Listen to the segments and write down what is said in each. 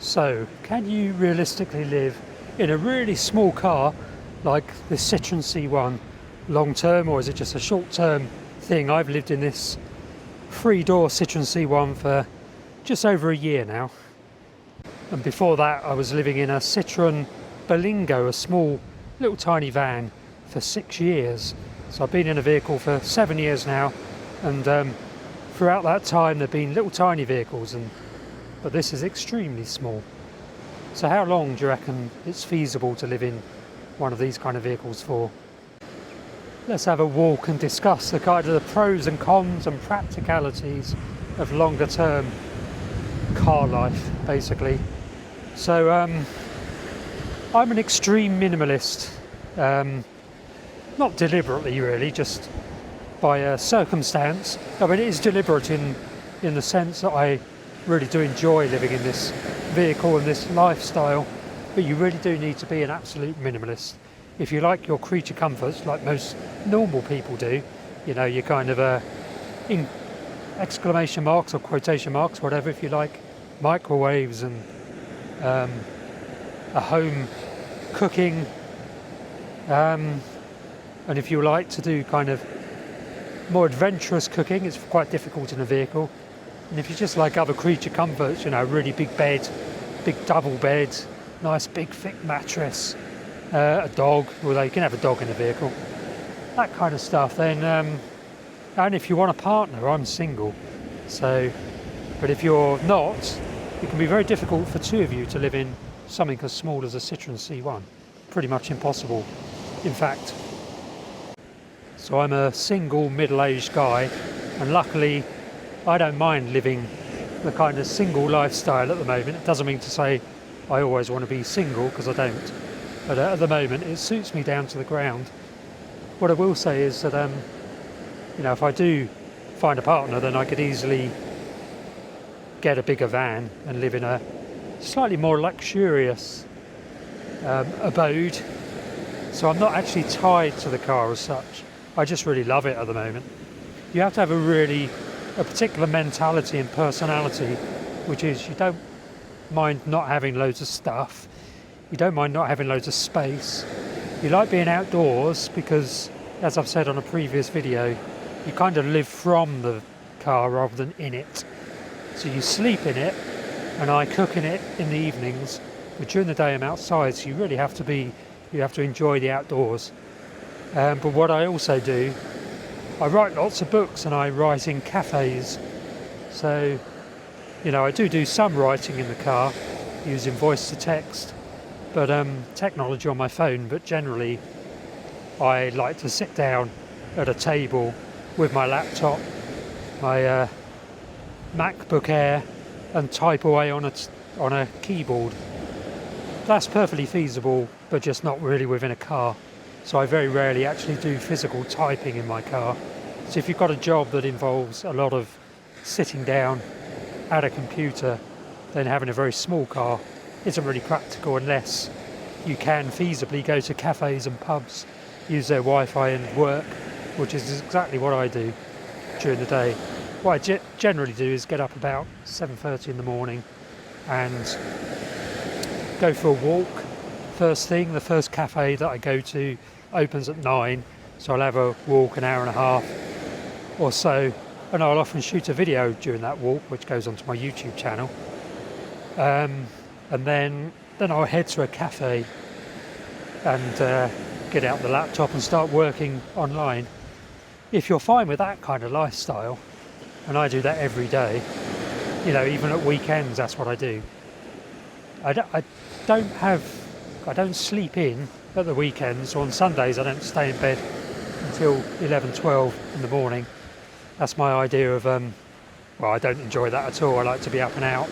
So, can you realistically live in a really small car like the Citroen C1 long term, or is it just a short term thing? I've lived in this 3-door Citroen C1 for just over a year now. And before that I was living in a Citroen Berlingo, a small little tiny van, for 6 years. So I've been in a vehicle for 7 years now, and throughout that time there have been little tiny vehicles, but this is extremely small. So how long do you reckon it's feasible to live in one of these kind of vehicles for? Let's have a walk and discuss the kind of the pros and cons and practicalities of longer term car life, basically. So I'm an extreme minimalist, not deliberately really, just by circumstance. I mean, it is deliberate in the sense that I really do enjoy living in this vehicle and this lifestyle, but you really do need to be an absolute minimalist. If you like your creature comforts like most normal people do, you know, you kind of in exclamation marks or quotation marks, whatever, if you like microwaves and a home cooking, and if you like to do kind of more adventurous cooking, it's quite difficult in a vehicle. And if you just like other creature comforts, you know, really big bed, big double bed, nice big thick mattress, a dog, although you can have a dog in a vehicle, that kind of stuff, then and if you want a partner, I'm single, so, but if you're not, it can be very difficult for two of you to live in something as small as a Citroen C1. Pretty much impossible, in fact. So I'm a single middle-aged guy, and luckily I don't mind living the kind of single lifestyle at the moment. It doesn't mean to say I always want to be single, because I don't. But at the moment it suits me down to the ground. What I will say is that, you know, if I do find a partner, then I could easily get a bigger van and live in a slightly more luxurious abode. So I'm not actually tied to the car as such. I just really love it at the moment. You have to have a particular mentality and personality, which is you don't mind not having loads of stuff, you don't mind not having loads of space, you like being outdoors because, as I've said on a previous video, you kind of live from the car rather than in it. So you sleep in it, and I cook in it in the evenings, but during the day I'm outside, so you really have to enjoy the outdoors. But what I also do, I write lots of books and I write in cafes. So, you know, I do some writing in the car using voice to text, but technology on my phone, but generally I like to sit down at a table with my laptop, my MacBook Air, and type away on a keyboard. That's perfectly feasible, but just not really within a car. So I very rarely actually do physical typing in my car. So if you've got a job that involves a lot of sitting down at a computer, then having a very small car isn't really practical, unless you can feasibly go to cafes and pubs, use their Wi-Fi and work, which is exactly what I do during the day. What I generally do is get up about 7:30 in the morning and go for a walk. First thing, the first cafe that I go to opens at 9, so I'll have a walk an hour and a half or so, and I'll often shoot a video during that walk which goes onto my YouTube channel, and then I'll head to a cafe and get out the laptop and start working online. If you're fine with that kind of lifestyle, and I do that every day, you know, even at weekends, that's what I do. I don't sleep in at the weekends, or on Sundays I don't stay in bed until 11, 12 in the morning. That's my idea of, well, I don't enjoy that at all. I like to be up and out,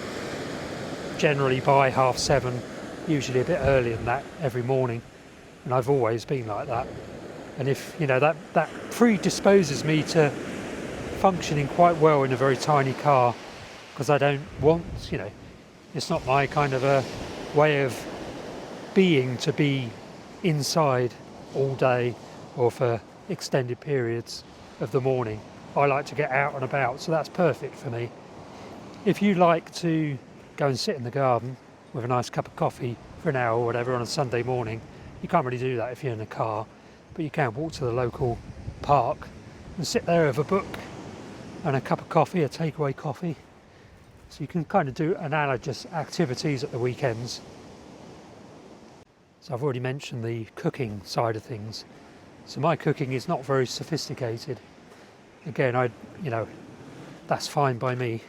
generally by 7:30, usually a bit earlier than that every morning, and I've always been like that. And if, you know, that predisposes me to functioning quite well in a very tiny car, because I don't want, you know, it's not my kind of a way of being to be inside all day or for extended periods of the morning. I like to get out and about, so that's perfect for me. If you like to go and sit in the garden, with a nice cup of coffee for an hour or whatever on a Sunday morning. You can't really do that if you're in a car, but you can walk to the local park and sit there with a book and a cup of coffee, a takeaway coffee. So you can kind of do analogous activities at the weekends. So I've already mentioned the cooking side of things. So my cooking is not very sophisticated. Again, that's fine by me.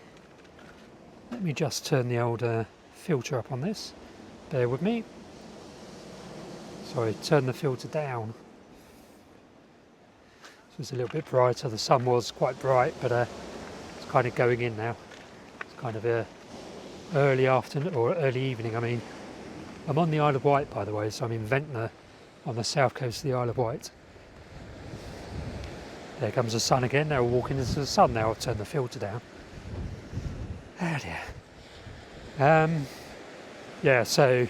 Let me just turn the old filter up on this. Bear with me. Sorry, turn the filter down. So it's a little bit brighter. The sun was quite bright, but it's kind of going in now. It's kind of early afternoon or early evening. I mean, I'm on the Isle of Wight, by the way, so I'm in Ventnor on the south coast of the Isle of Wight. There comes the sun again. Now we're walking into the sun. Now I'll turn the filter down. Oh dear. Yeah, so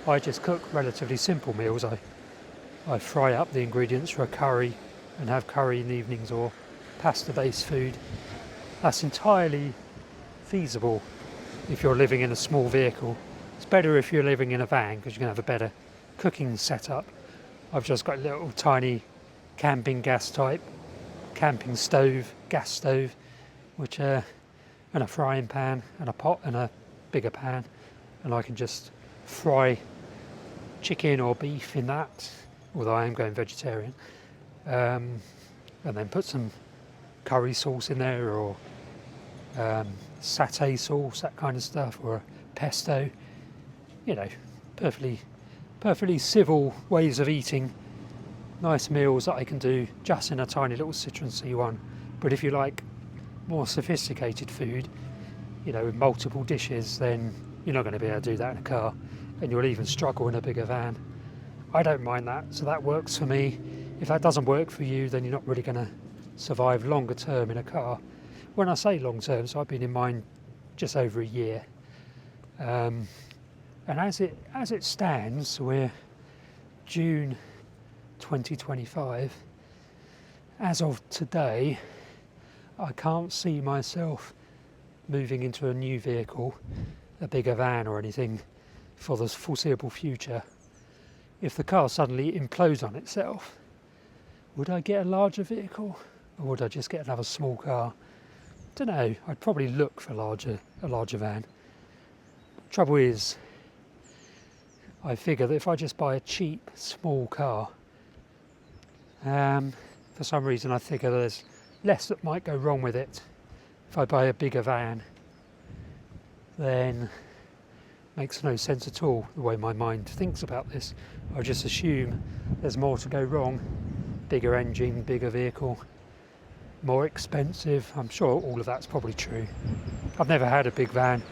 I just cook relatively simple meals. I fry up the ingredients for a curry and have curry in the evenings, or pasta-based food. That's entirely feasible if you're living in a small vehicle. It's better if you're living in a van because you can have a better cooking setup. I've just got a little tiny camping gas type, camping stove, gas stove, which and a frying pan and a pot and a bigger pan, and I can just fry chicken or beef in that, although I am going vegetarian, and then put some curry sauce in there, or satay sauce, that kind of stuff, or a pesto. You know, perfectly civil ways of eating nice meals that I can do just in a tiny little Citroen C1. But if you like more sophisticated food, you know, with multiple dishes, then you're not going to be able to do that in a car, and you'll even struggle in a bigger van. I don't mind that, so that works for me. If that doesn't work for you, then you're not really going to survive longer term in a car. When I say long term, so I've been in mine just over a year. And as it stands, we're June 2025. As of today, I can't see myself moving into a new vehicle, a bigger van or anything, for the foreseeable future. If the car suddenly implodes on itself, would I get a larger vehicle, or would I just get another small car? Don't know. I'd probably look for a larger van. Trouble is, I figure that if I just buy a cheap small car, for some reason I figure there's less that might go wrong with it. If I buy a bigger van, then it makes no sense at all the way my mind thinks about this. I just assume there's more to go wrong. Bigger engine, bigger vehicle, more expensive. I'm sure all of that's probably true. I've never had a big van.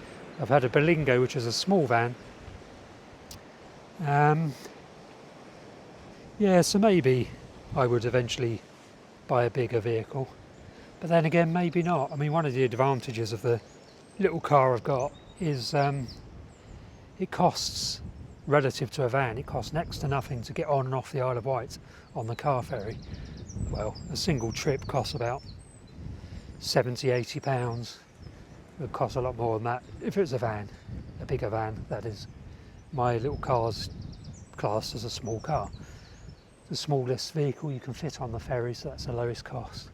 I've had a Berlingo, which is a small van. Yeah, so maybe I would eventually buy a bigger vehicle. But then again, maybe not. I mean, one of the advantages of the little car I've got is it costs, relative to a van, it costs next to nothing to get on and off the Isle of Wight on the car ferry. Well, a single trip costs about £70–80. It would cost a lot more than that if it was a van, a bigger van, that is. My little car's classed as a small car. The smallest vehicle you can fit on the ferry, so that's the lowest cost.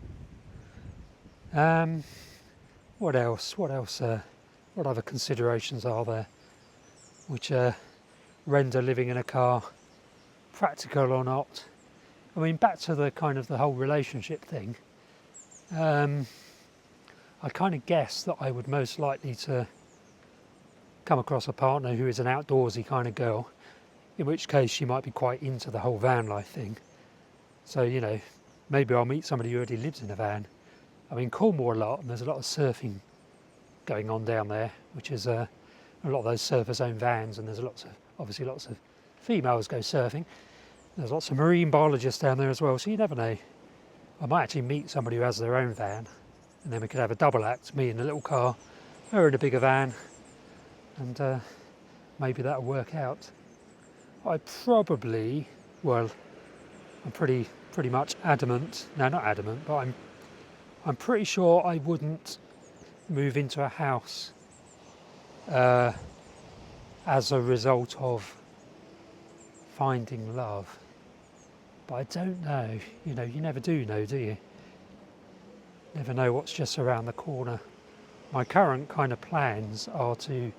What else? What other considerations are there which render living in a car practical or not? I mean, back to the kind of the whole relationship thing. I kind of guess that I would most likely to come across a partner who is an outdoorsy kind of girl, in which case she might be quite into the whole van life thing. So, you know, maybe I'll meet somebody who already lives in a van. I mean, Cornwall a lot, and there's a lot of surfing going on down there, which is a lot of those surfers own vans, and there's obviously lots of females go surfing. There's lots of marine biologists down there as well, so you never know. I might actually meet somebody who has their own van, and then we could have a double act, me in a little car, her in a bigger van, and maybe that'll work out. I'm pretty much adamant, no, not adamant, but I'm pretty sure I wouldn't move into a house as a result of finding love. But I don't know, you know, you never do know, do you? Never know what's just around the corner. My current kind of plans are to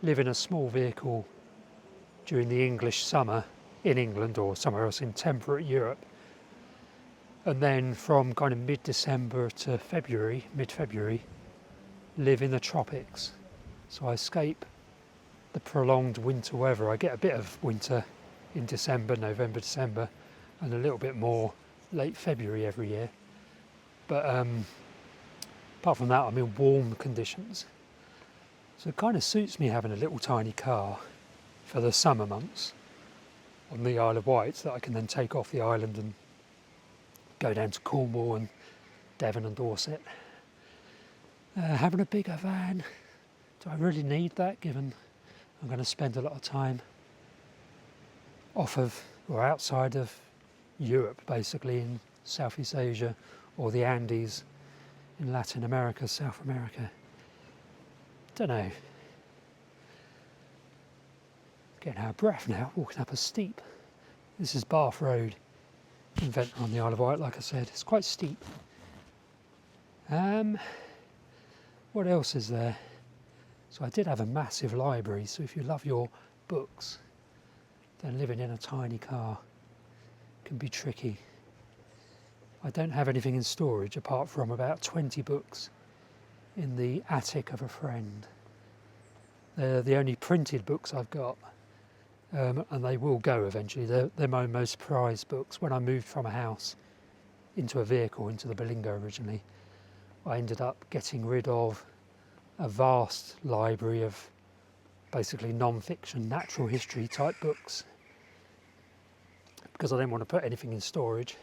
live in a small vehicle during the English summer in England or somewhere else in temperate Europe, and then from kind of mid-December to February, mid-February, live in the tropics. So I escape the prolonged winter weather. I get a bit of winter in December, November, December, and a little bit more late February every year. But apart from that, I'm in warm conditions. So it kind of suits me having a little tiny car for the summer months on the Isle of Wight that I can then take off the island and go down to Cornwall and Devon and Dorset. Having a bigger van, do I really need that, given I'm going to spend a lot of time off of or outside of Europe, basically in Southeast Asia or the Andes in Latin America, South America? Don't know. Getting out of breath now, walking up a steep. This is Bath Road in Ventnor on the Isle of Wight, like I said. It's quite steep. What else is there? So I did have a massive library, so if you love your books, then living in a tiny car can be tricky. I don't have anything in storage apart from about 20 books in the attic of a friend. They're the only printed books I've got, and they will go eventually. They're my most prized books. When I moved from a house into a vehicle, into the Berlingo originally, I ended up getting rid of a vast library of basically non-fiction, natural history type books, because I didn't want to put anything in storage.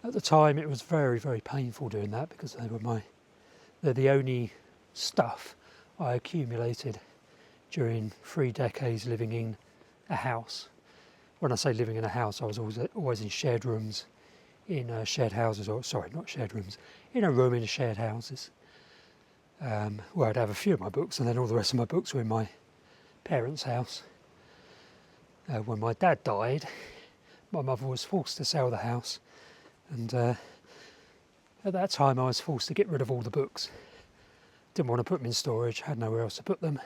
At the time it was very, very painful doing that, because they're the only stuff I accumulated during 3 decades living in a house. When I say living in a house, I was always in shared rooms, in shared houses, or sorry, not shared rooms, in a room in shared houses, where I'd have a few of my books, and then all the rest of my books were in my parents' house. When my dad died, my mother was forced to sell the house, and at that time I was forced to get rid of all the books. Didn't want to put them in storage, had nowhere else to put them,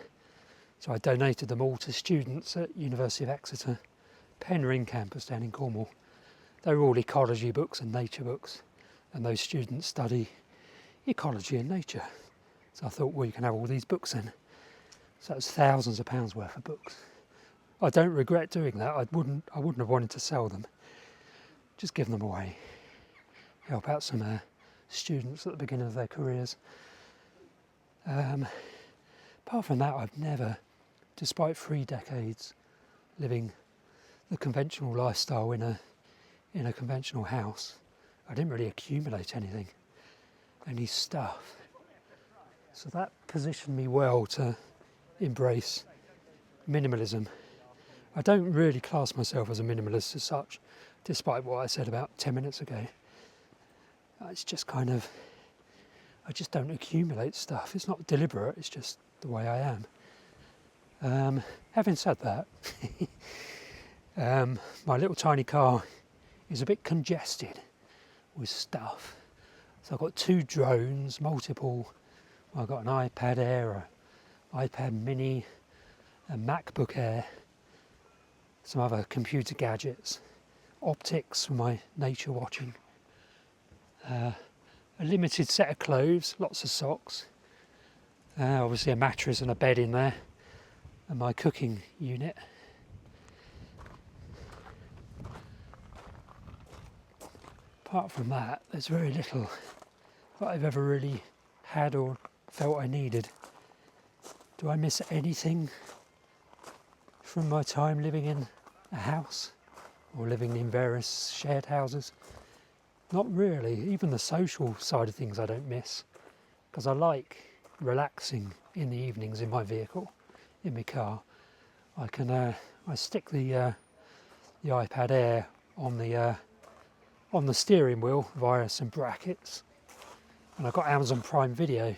so I donated them all to students at University of Exeter, Penryn campus down in Cornwall. They were all ecology books and nature books, and those students study ecology and nature. So I thought, well, you can have all these books then. So it was thousands of pounds worth of books. I don't regret doing that. I wouldn't have wanted to sell them. Just give them away. Help out some students at the beginning of their careers. Apart from that, I've never, despite 3 decades living the conventional lifestyle in a conventional house, I didn't really accumulate anything, any stuff. So that positioned me well to embrace minimalism. I don't really class myself as a minimalist as such, despite what I said about 10 minutes ago. It's just kind of, I just don't accumulate stuff. It's not deliberate, it's just the way I am. Having said that, my little tiny car is a bit congested with stuff. So I've got 2 drones, I've got an iPad Air, an iPad Mini, a MacBook Air, some other computer gadgets, optics for my nature watching, a limited set of clothes, lots of socks, obviously a mattress and a bed in there, and my cooking unit. Apart from that, there's very little that I've ever really had or felt I needed. Do I miss anything from my time living in a house or living in various shared houses? Not really. Even the social side of things I don't miss, because I like relaxing in the evenings in my vehicle, in my car. I stick the iPad Air on the steering wheel via some brackets, and I've got Amazon Prime Video,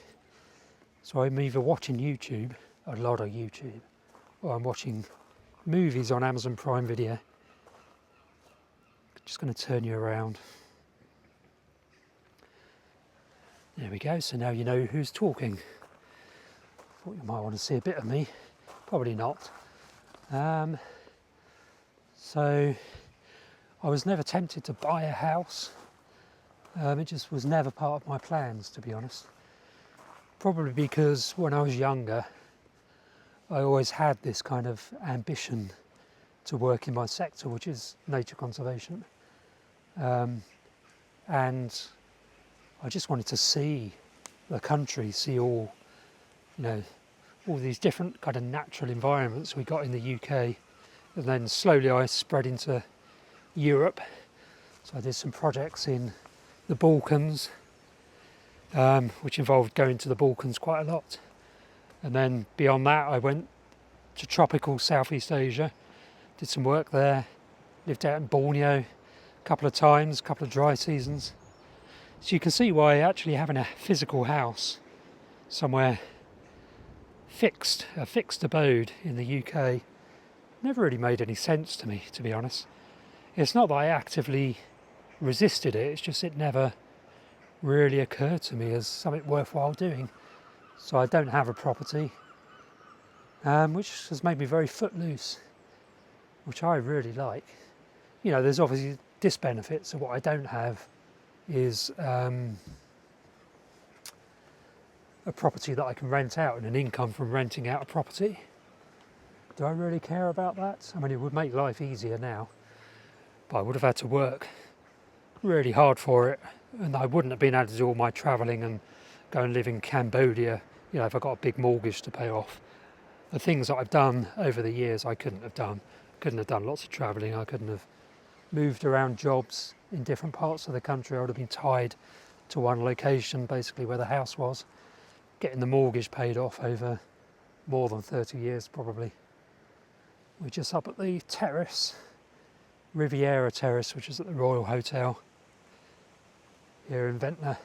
so I'm either watching YouTube, a lot of YouTube, or I'm watching movies on Amazon Prime Video. Just going to turn you around. There we go, so now you know who's talking. Thought you might want to see a bit of me, probably not. So I was never tempted to buy a house. It just was never part of my plans, to be honest. Probably because when I was younger, I always had this kind of ambition to work in my sector, which is nature conservation. And I just wanted to see the country, see all, all these different kind of natural environments we got in the UK. And then slowly I spread into Europe. So I did some projects in the Balkans, which involved going to the Balkans quite a lot. And then beyond that, I went to tropical Southeast Asia, did some work there, lived out in Borneo a couple of times, a couple of dry seasons. So you can see why actually having a physical house somewhere fixed, a fixed abode in the UK, never really made any sense to me, to be honest. It's not that I actively resisted it, it's just it never really occurred to me as something worthwhile doing. So I don't have a property, which has made me very footloose, which I really like. There's obviously disbenefits, so what I don't have is a property that I can rent out and an income from renting out a property. Do I really care about that? I mean, it would make life easier now, but I would have had to work really hard for it, and I wouldn't have been able to do all my travelling and go and live in Cambodia, if I got a big mortgage to pay off. The things that I've done over the years I couldn't have done. Couldn't have done lots of travelling, I couldn't have moved around jobs in different parts of the country. I would have been tied to one location, basically where the house was, getting the mortgage paid off over more than 30 years probably. We're just up at the terrace, Riviera Terrace, which is at the Royal Hotel here in Ventnor.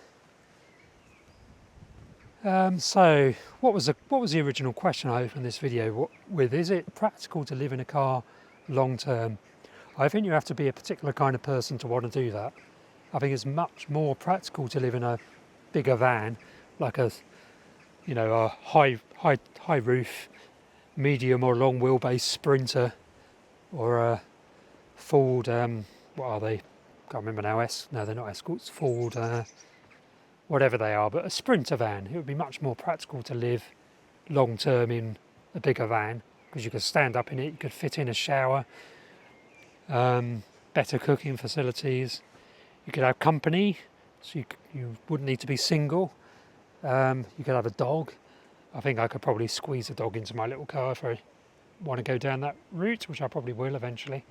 So what was the original question I opened this video with? Is it practical to live in a car long term? I think you have to be a particular kind of person to want to do that. I think it's much more practical to live in a bigger van, like a high roof, medium or long wheelbase Sprinter, or a Ford, what are they? Can't remember now. No, they're not Escorts. Ford, whatever they are, but a Sprinter van. It would be much more practical to live long term in a bigger van, because you could stand up in it, you could fit in a shower, better cooking facilities, you could have company, so you wouldn't need to be single. You could have a dog. I think I could probably squeeze a dog into my little car if I want to go down that route, which I probably will eventually.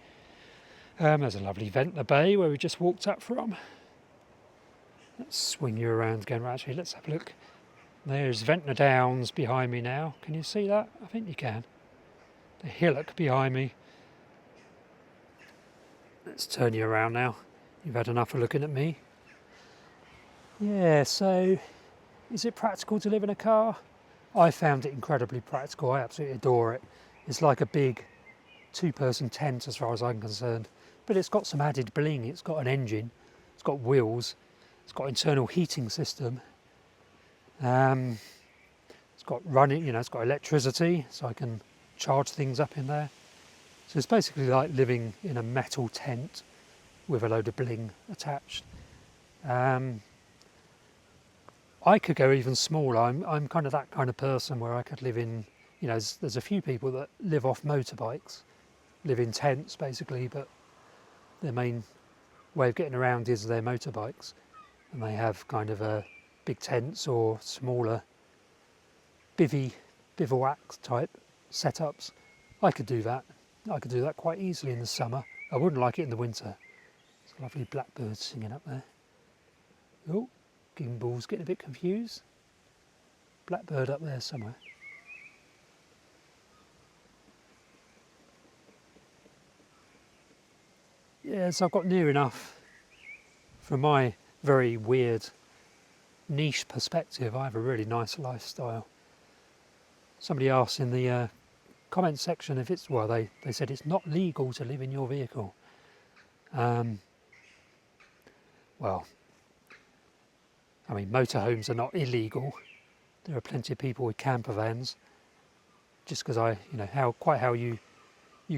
There's a lovely Ventnor Bay where we just walked up from. Let's swing you around again. Actually, let's have a look. There's Ventnor Downs behind me now. Can you see that? I think you can. The hillock behind me. Let's turn you around now. You've had enough of looking at me. Yeah, so is it practical to live in a car? I found it incredibly practical. I absolutely adore it. It's like a big two-person tent as far as I'm concerned. But it's got some added bling. It's got an engine. It's got wheels. It's got internal heating system. It's got running, it's got electricity, so I can charge things up in there. So it's basically like living in a metal tent with a load of bling attached. I could go even smaller. I'm kind of that kind of person where I could live in, there's a few people that live off motorbikes, live in tents basically, but their main way of getting around is their motorbikes. And they have kind of big tents or smaller bivouac type setups. I could do that. I could do that quite easily in the summer. I wouldn't like it in the winter. There's a lovely blackbird singing up there. Oh, gimbal's getting a bit confused. Blackbird up there somewhere. Yeah, so I've got near enough. From my very weird niche perspective, I have a really nice lifestyle. Somebody asked in the comment section if it's, well, they said it's not legal to live in your vehicle. Well, I mean, motorhomes are not illegal. There are plenty of people with camper vans. Just because you know, how you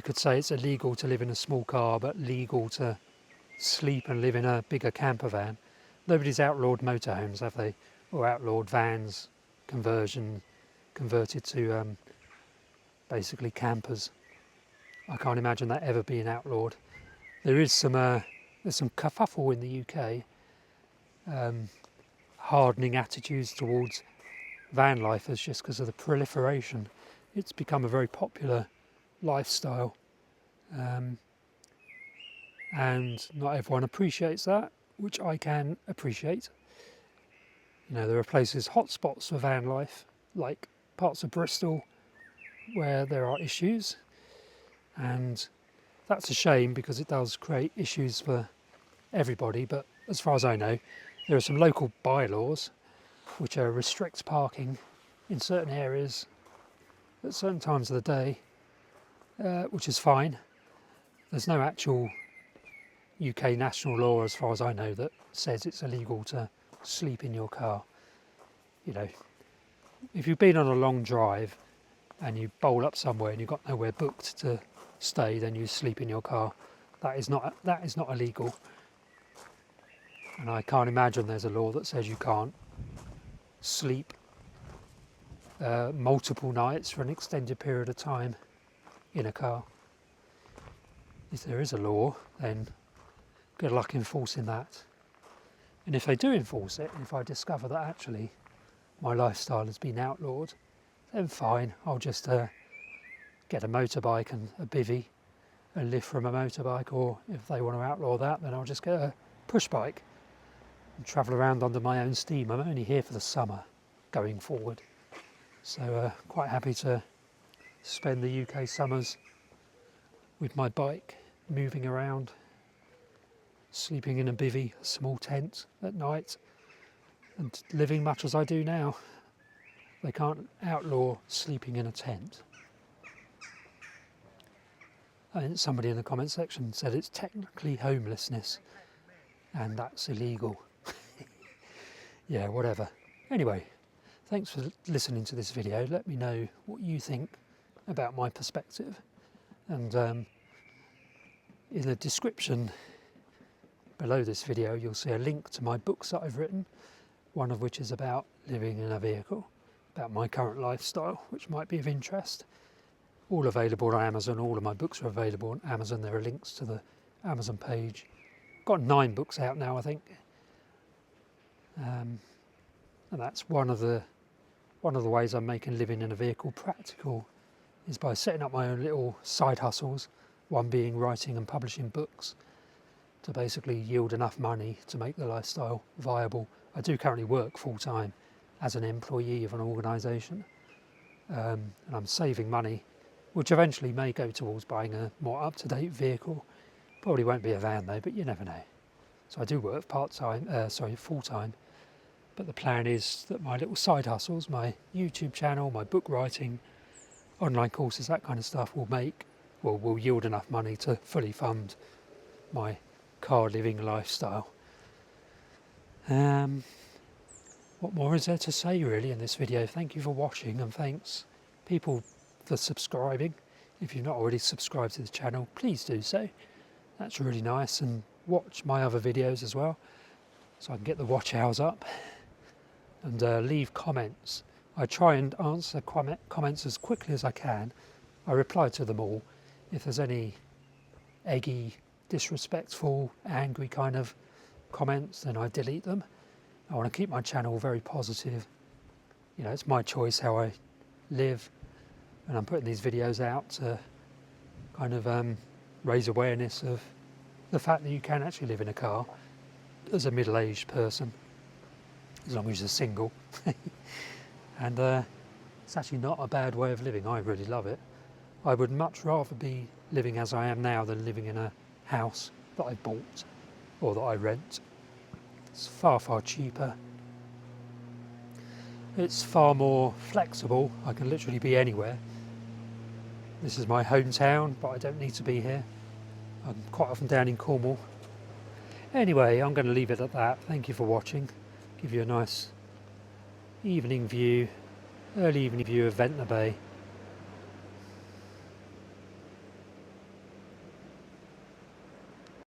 could say it's illegal to live in a small car, but legal to sleep and live in a bigger camper van. Nobody's outlawed motorhomes, have they? Or outlawed vans, converted to basically campers. I can't imagine that ever being outlawed. There is there's some kerfuffle in the UK, hardening attitudes towards van lifers just because of the proliferation. It's become a very popular lifestyle, and not everyone appreciates that, which I can appreciate. You know, there are places, hotspots for van life, like parts of Bristol where there are issues, and that's a shame because it does create issues for everybody. But as far as I know, there are some local bylaws which restrict parking in certain areas at certain times of the day, which is fine. There's no actual UK national law, as far as I know, that says it's illegal to sleep in your car. You know, if you've been on a long drive and you bowl up somewhere and you've got nowhere booked to stay, then you sleep in your car. That is not illegal. And I can't imagine there's a law that says you can't sleep multiple nights for an extended period of time in a car. If there is a law, then good luck enforcing that. And if they do enforce it, if I discover that actually my lifestyle has been outlawed, then fine, I'll just get a motorbike and a bivvy and live from a motorbike. Or if they want to outlaw that, then I'll just get a push bike and travel around under my own steam. I'm only here for the summer going forward, so quite happy to spend the UK summers with my bike, moving around, sleeping in a bivvy, a small tent at night, and living much as I do now. They can't outlaw sleeping in a tent. I think somebody in the comment section said it's technically homelessness, and that's illegal. Yeah, whatever. Anyway, thanks for listening to this video. Let me know what you think about my perspective. And in the description below this video, you'll see a link to my books that I've written, one of which is about living in a vehicle, about my current lifestyle, which might be of interest. All available on Amazon. All of my books are available on Amazon. There are links to the Amazon page. Got 9 books out now, I think. And that's one of the ways I'm making living in a vehicle practical, is by setting up my own little side hustles, one being writing and publishing books, to basically yield enough money to make the lifestyle viable. I do currently work full-time as an employee of an organisation, and I'm saving money, which eventually may go towards buying a more up-to-date vehicle. Probably won't be a van though, but you never know. So I do work full-time, but the plan is that my little side hustles, my YouTube channel, my book writing, online courses, that kind of stuff will yield enough money to fully fund my car living lifestyle. What more is there to say really in this video? Thank you for watching, and thanks people for subscribing. If you've not already subscribed to the channel, please do so. That's really nice, and watch my other videos as well, so I can get the watch hours up. And leave comments. I try and answer comments as quickly as I can. I reply to them all. If there's any eggy, disrespectful, angry kind of comments, then I delete them. I want to keep my channel very positive. You know, it's my choice how I live, and I'm putting these videos out to kind of raise awareness of the fact that you can actually live in a car as a middle-aged person, as long as you're single. And it's actually not a bad way of living. I really love it. I would much rather be living as I am now than living in a house that I bought or that I rent. It's far, far cheaper. It's far more flexible. I can literally be anywhere. This is my hometown, but I don't need to be here. I'm quite often down in Cornwall. Anyway, I'm going to leave it at that. Thank you for watching. Give you a nice evening view, early evening view of Ventnor Bay.